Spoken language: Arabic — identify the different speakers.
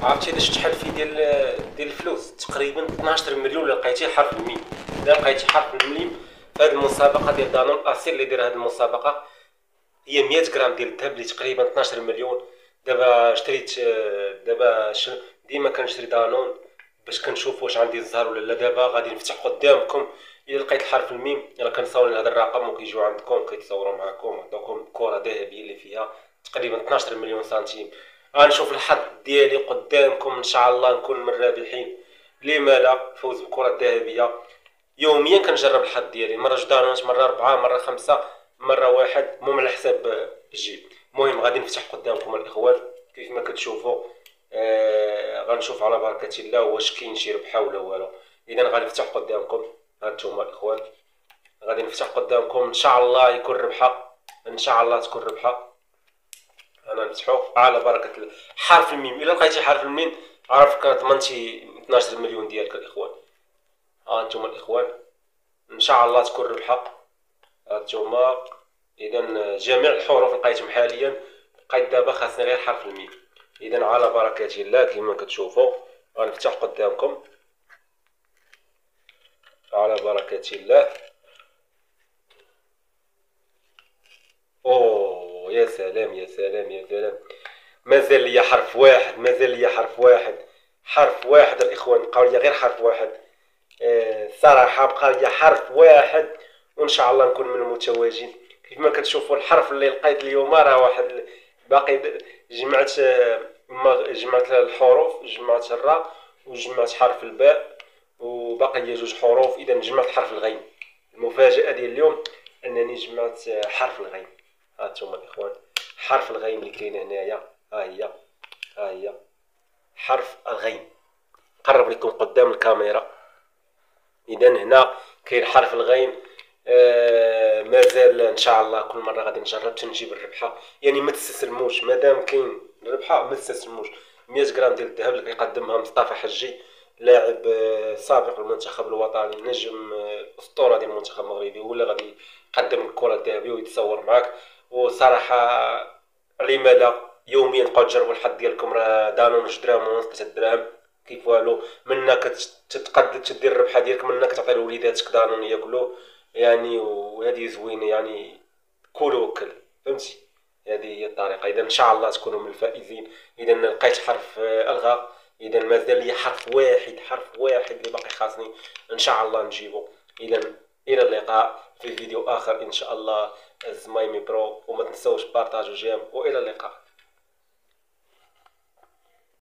Speaker 1: عرفتي الا شفت شحال فيه ديال الفلوس تقريبا 12 مليون اللي لقيتيه حرف الميم. الا لقيتي حرف الميم في هذه المسابقه ديال دانون، الاصيل اللي داير هذه المسابقه هي 100 غرام ديال الذهب اللي تقريبا 12 مليون. دابا شريت دابا ديما كنشري دانون باش كنشوف واش عندي الزهر ولا لا. دابا غادي نفتح قدامكم. الا لقيت الحرف الميم الا كنصور هذا الرقم وكيجيو عندكم كيتصوروا معكم، عطاوكم كره ذهبيه اللي فيها تقريبا 12 مليون سنتيم. غنشوف الحظ ديالي قدامكم ان شاء الله نكون من الرابحين. لما لا فوز بالكره الذهبيه. يوميا كنجرب الحظ ديالي، مره جوج دانونات، مره 4، مره 5، مره 1، المهم على حساب الجيب. المهم غادي نفتح قدامكم الاخوان كيف ما كتشوفوا. غنشوف على بركه الله واش كاين شي ربحه ولا والو. اذا غادي نفتح قدامكم، هانتوما الاخوان غادي نفتح قدامكم ان شاء الله يكون ربحه، ان شاء الله تكون ربحه. انا نفتحو على بركه الله. حرف الميم، الا لقيتي حرف الميم عرف ضمنتي 12 مليون ديالك الاخوان. ها انتم الاخوان ان شاء الله تكون ربحه. هانتوما اذا جميع الحروف لقيتهم حاليا، لقيت دابا خاصني غير حرف الميم. اذا على بركه الله كما كتشوفوا غنفتح قدامكم على بركه الله. اوه يا سلام يا سلام يا سلام، مازال ليا حرف واحد، مازال ليا حرف واحد، حرف واحد الاخوان، بقاو ليا غير حرف واحد. الصراحه بقى ليا حرف واحد وان شاء الله نكون من المتواجدين. كيف ما كتشوفوا الحرف اللي لقيت اليوم راه واحد باقي. جمعت الحروف، جمعت الراء وجمعت حرف الباء وباقي لي جوج حروف. اذا جمعت حرف الغين. المفاجاه ديال اليوم انني جمعت حرف الغين. ها انتم الاخوان حرف الغين اللي كاين هنايا، ها هي، ها هي حرف الغين. قرب لكم قدام الكاميرا. اذا هنا كاين حرف الغين. مازال ان شاء الله كل مره غادي نجرب تنجيب الربحه، يعني ما تستسلموش مادام كاين الربحه، ما تستسلموش. 100 غرام ديال الذهب اللي كيقدمها مصطفى حجي، لاعب سابق للمنتخب الوطني، نجم اسطوره ديال المنتخب المغربي، هو اللي غادي يقدم الكره الذهبيه ويتصور معاك. وصراحه لما لا يوميا بقاو تجربوا الحظ ديالكم. راه دانون 2 دراهم ونص، 3 دراهم كيف والو. منك تتقد تدير الربحه ديالك، منك تعطي لوليداتك دانون ياكلوا يعني. وهذه زوينه يعني، كل وكل، فهمتي؟ هذه هي الطريقه. اذا ان شاء الله تكونوا من الفائزين. اذا لقيت حرف الغاء. اذا مازال لي حرف واحد، حرف واحد اللي باقي خاصني ان شاء الله نجيبه. اذا الى اللقاء في فيديو اخر ان شاء الله. زمايمي برو، وما تنسوش بارطاجو جيم، والى اللقاء.